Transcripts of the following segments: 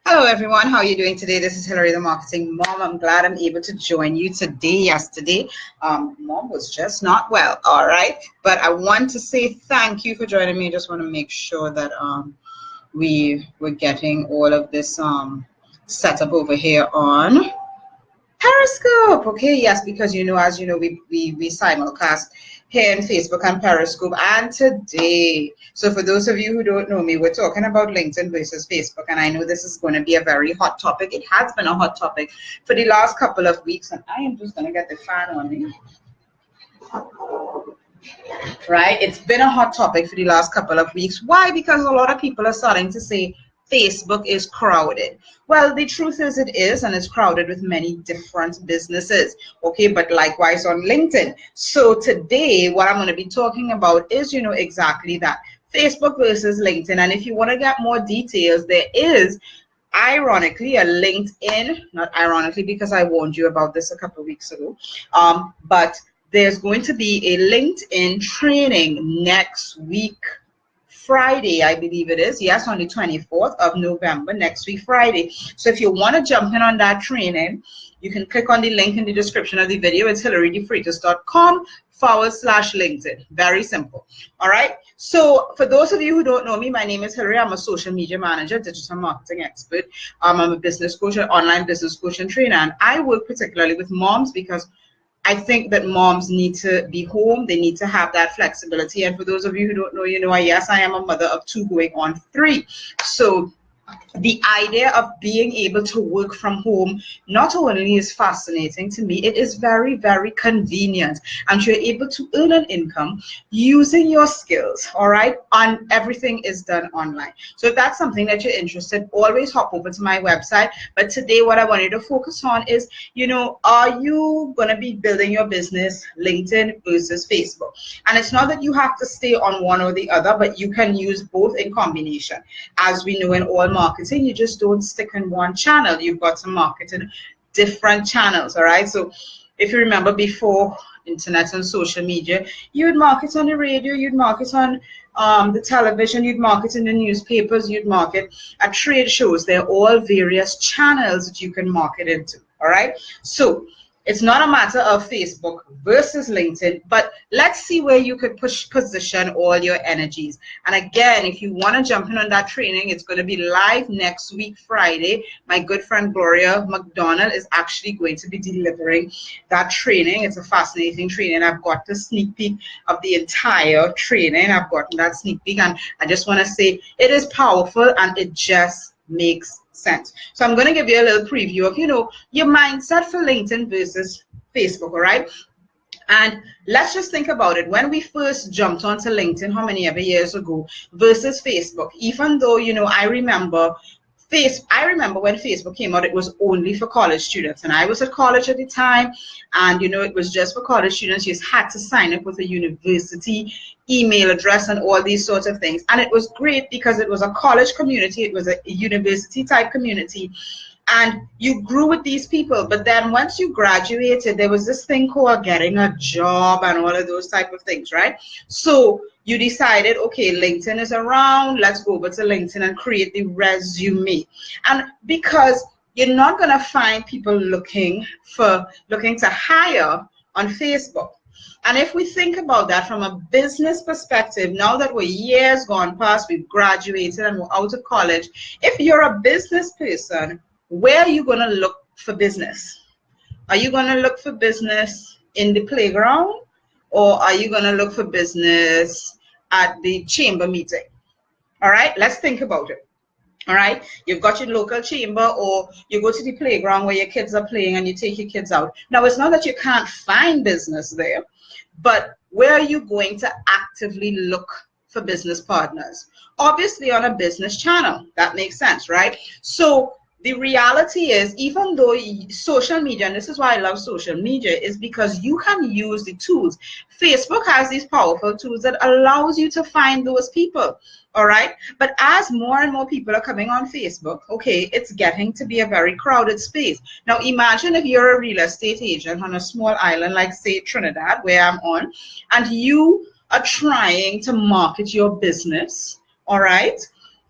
Hello everyone, how are you doing today? This is Hillary, the marketing mom. I'm glad I'm able to join you today. Yesterday, mom was just not well, all right? But I want to say thank you for joining me. I just want to make sure that we're getting all of this set up over here on Periscope. Okay, yes, because as you know, we simulcast here in Facebook and Periscope. And today, so for those of you who don't know me, we're talking about LinkedIn versus Facebook. And I know this is going to be a very hot topic. It has been a hot topic for the last couple of weeks. And I am just going to get the fan on me. Right? It's been a hot topic for the last couple of weeks. Why? Because a lot of people are starting to say Facebook is crowded. Well, the truth is it is, and it's crowded with many different businesses. Okay, but likewise on LinkedIn. So today, what I'm going to be talking about is, exactly that. Facebook versus LinkedIn. And if you want to get more details, there is ironically a LinkedIn, not ironically because I warned you about this a couple of weeks ago, but there's going to be a LinkedIn training next week, Friday, I believe it is. Yes, on the 24th of November, next week, Friday. So if you want to jump in on that training, you can click on the link in the description of the video. It's HillaryDeFreitas.com/LinkedIn. Very simple. All right. So for those of you who don't know me, my name is Hillary. I'm a social media manager, digital marketing expert. I'm a business coach, an online business coach and trainer. And I work particularly with moms because I think that moms need to be home. They need to have that flexibility. And for those of you who don't know, yes, I am a mother of 2 going on 3. So the idea of being able to work from home not only is fascinating to me, it is very, very convenient, and you're able to earn an income using your skills. All right, and everything is done online. So if that's something that you're interested, always hop over to my website. But today what I want you to focus on is, are you going to be building your business LinkedIn versus Facebook? And it's not that you have to stay on one or the other, but you can use both in combination. As we know in all marketing, you just don't stick in one channel. You've got to market in different channels. All right, so if you remember, before internet and social media, you would market on the radio, you'd market on the television, you'd market in the newspapers, you'd market at trade shows. They're all various channels that you can market into. All right, so it's not a matter of Facebook versus LinkedIn, but let's see where you could position all your energies. And again, if you want to jump in on that training, it's going to be live next week, Friday. My good friend Gloria McDonald is actually going to be delivering that training. It's a fascinating training. I've got the sneak peek of the entire training. I've gotten that sneak peek, and I just want to say it is powerful and it just makes sense. So I'm going to give you a little preview of, your mindset for LinkedIn versus Facebook, all right? And let's just think about it. When we first jumped onto LinkedIn, how many ever years ago, versus Facebook, even though, I remember when Facebook came out, it was only for college students. And I was at college at the time, and, it was just for college students. You just had to sign up with a university email address and all these sorts of things. And it was great because it was a college community. It was a university type community. And you grew with these people. But then once you graduated, there was this thing called getting a job and all of those type of things, right? So you decided, okay, LinkedIn is around, let's go over to LinkedIn and create the resume. And because you're not going to find people looking to hire on Facebook. And if we think about that from a business perspective, now that we're years gone past, we've graduated and we're out of college, if you're a business person, where are you going to look for business? Are you going to look for business in the playground, or are you going to look for business at the chamber meeting? All right, let's think about it. All right, you've got your local chamber, or you go to the playground where your kids are playing and you take your kids out. Now, it's not that you can't find business there, but where are you going to actively look for business partners? Obviously on a business channel. That makes sense, right? So the reality is, even though social media, and this is why I love social media, is because you can use the tools. Facebook has these powerful tools that allows you to find those people, all right? But as more and more people are coming on Facebook, okay, it's getting to be a very crowded space. Now imagine if you're a real estate agent on a small island like, say, Trinidad, where I'm on, and you are trying to market your business, all right?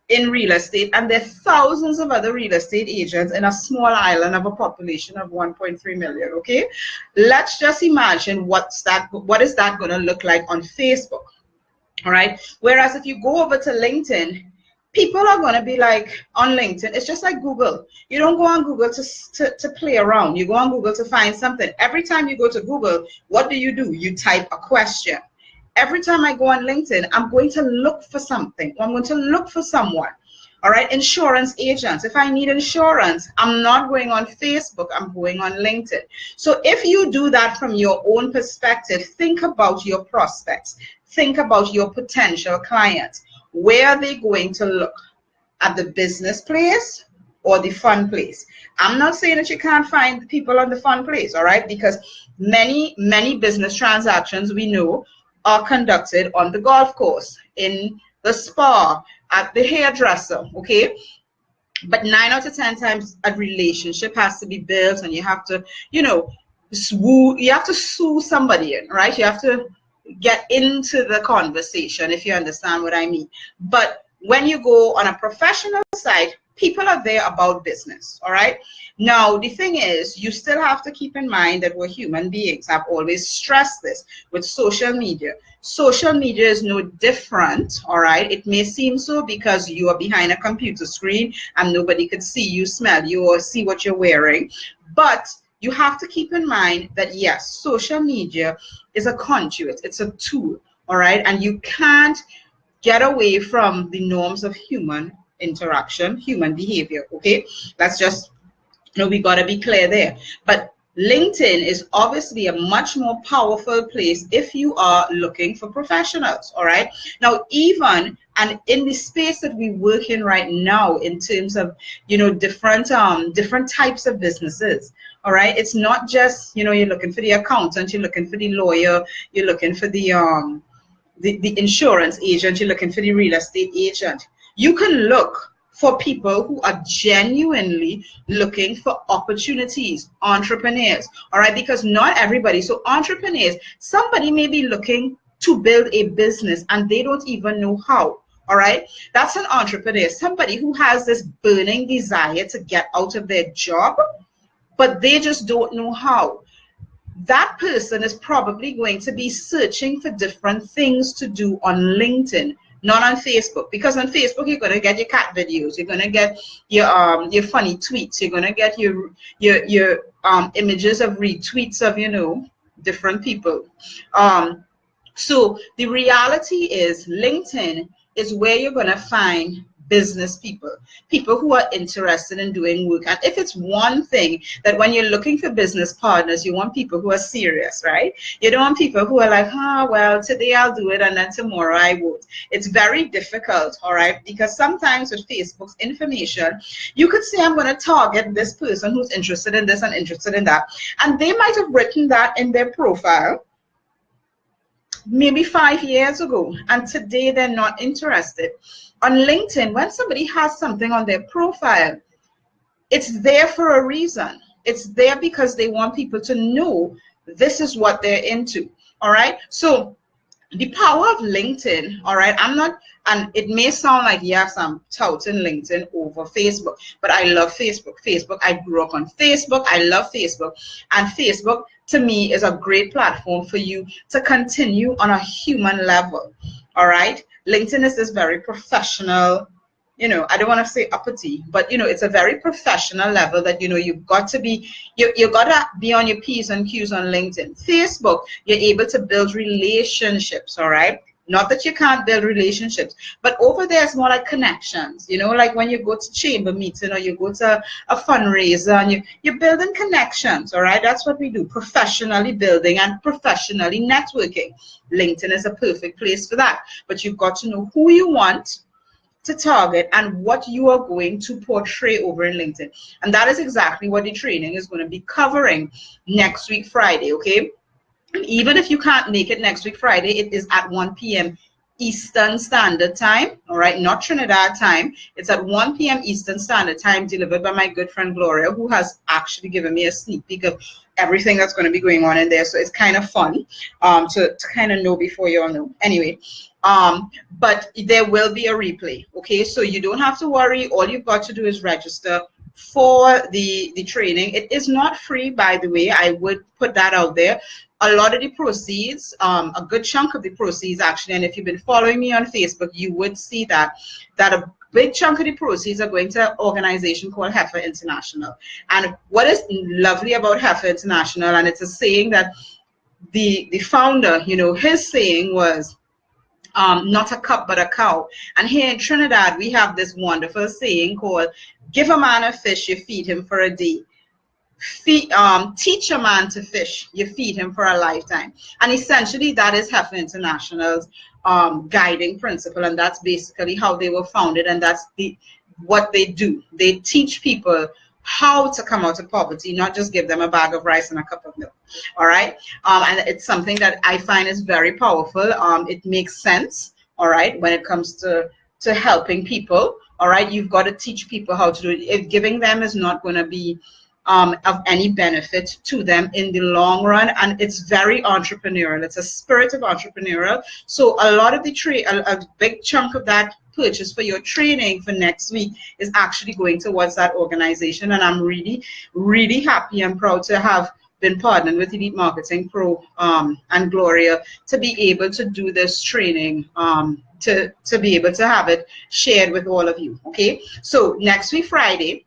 in real estate, and there are thousands of other real estate agents in a small island of a population of 1.3 million. Okay, let's just imagine what is that going to look like on Facebook. All right, whereas if you go over to LinkedIn, people are going to be like, on LinkedIn, it's just like Google. You don't go on Google to play around. You go on Google to find something. Every time you go to Google, what do? You type a question. Every time I go on LinkedIn, I'm going to look for something. I'm going to look for someone. All right, insurance agents. If I need insurance, I'm not going on Facebook, I'm going on LinkedIn. So if you do that from your own perspective, think about your prospects. Think about your potential clients. Where are they going to look? At the business place or the fun place? I'm not saying that you can't find people on the fun place, all right? Because many business transactions we know are conducted on the golf course, in the spa, at the hairdresser, okay? But 9 out of 10 times a relationship has to be built, and you have to, sue somebody in, right? You have to get into the conversation, if you understand what I mean. But when you go on a professional side, people are there about business, all right? Now, the thing is, you still have to keep in mind that we're human beings. I've always stressed this with social media. Social media is no different, all right? It may seem so because you are behind a computer screen and nobody could see you, smell you, or see what you're wearing. But you have to keep in mind that, yes, social media is a conduit. It's a tool, all right? And you can't get away from the norms of human interaction, human behavior, okay? That's just, we got to be clear there. But LinkedIn is obviously a much more powerful place if you are looking for professionals, all right? Now, even and in the space that we work in right now, in terms of, different types of businesses, all right? It's not just, you're looking for the accountant, you're looking for the lawyer, you're looking for the insurance agent, you're looking for the real estate agent. You can look for people who are genuinely looking for opportunities, entrepreneurs, all right? Because not everybody, so entrepreneurs, somebody may be looking to build a business and they don't even know how, all right? That's an entrepreneur, somebody who has this burning desire to get out of their job, but they just don't know how. That person is probably going to be searching for different things to do on LinkedIn, not on Facebook, because on Facebook you're going to get your cat videos, you're going to get your funny tweets, you're going to get your images of retweets of different people. So the reality is LinkedIn is where you're going to find business people who are interested in doing work. And if it's one thing that when you're looking for business partners, you want people who are serious, right? You don't want people who are like, well, today I'll do it and then tomorrow I won't. It's very difficult, all right? Because sometimes with Facebook's information, you could say, I'm going to target this person who's interested in this and interested in that. And they might have written that in their profile maybe 5 years ago, and today they're not interested. On LinkedIn, when somebody has something on their profile, it's there for a reason. It's there because they want people to know this is what they're into, all right? So the power of LinkedIn, all right, and it may sound like, yes, I'm touting LinkedIn over Facebook, but I love Facebook. I grew up on Facebook. I love Facebook. And Facebook, to me, is a great platform for you to continue on a human level, all right? LinkedIn is this very professional, I don't want to say uppity, but it's a very professional level that you've got to be, you got to be on your P's and Q's on LinkedIn. Facebook, you're able to build relationships, all right? Not that you can't build relationships, but over there it's more like connections, like when you go to chamber meeting or you go to a fundraiser and you're building connections, all right? That's what we do, professionally building and professionally networking. LinkedIn is a perfect place for that, but you've got to know who you want to target and what you are going to portray over in LinkedIn. And that is exactly what the training is going to be covering next week, Friday, okay? Even if you can't make it next week, Friday, it is at 1 p.m. Eastern Standard Time, all right, not Trinidad time. It's at 1 p.m. Eastern Standard Time, delivered by my good friend Gloria, who has actually given me a sneak peek of everything that's going to be going on in there. So it's kind of fun to kind of know before you all know. Anyway, but there will be a replay. Okay, so you don't have to worry. All you've got to do is register for the training. It is not free, by the way. I would put that out there. A lot of the proceeds, a good chunk of the proceeds actually, and if you've been following me on Facebook, you would see that a big chunk of the proceeds are going to an organization called Heifer International. And what is lovely about Heifer International, and it's a saying that the founder, you know, his saying was, not a cup but a cow. And here in Trinidad, we have this wonderful saying called, give a man a fish, you feed him for a day. Teach a man to fish, you feed him for a lifetime. And essentially that is Heifer International's guiding principle, and that's basically how they were founded, and that's what they do. They teach people how to come out of poverty, not just give them a bag of rice and a cup of milk. All right, and it's something that I find is very powerful. It makes sense, all right, when it comes to helping people. All right, you've got to teach people how to do it. If giving them is not going to be of any benefit to them in the long run, and it's very entrepreneurial. It's a spirit of entrepreneurial. So a lot of the a big chunk of that purchase for your training for next week is actually going towards that organization. And I'm really, really happy and proud to have been partnered with Elite Marketing Pro and Gloria to be able to do this training, to be able to have it shared with all of you. Okay, so next week, Friday,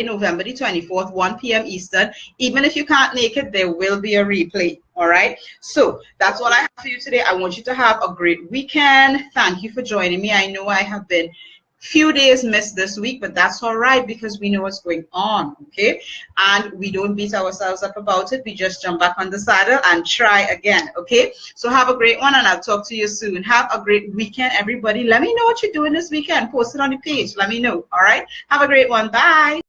November the 24th, 1 p.m. Eastern. Even if you can't make it, there will be a replay. All right. So that's all I have for you today. I want you to have a great weekend. Thank you for joining me. I know I have been few days missed this week, but that's all right because we know what's going on. Okay, and we don't beat ourselves up about it. We just jump back on the saddle and try again. Okay, so have a great one, and I'll talk to you soon. Have a great weekend, everybody. Let me know what you're doing this weekend. Post it on the page. Let me know. All right, have a great one. Bye.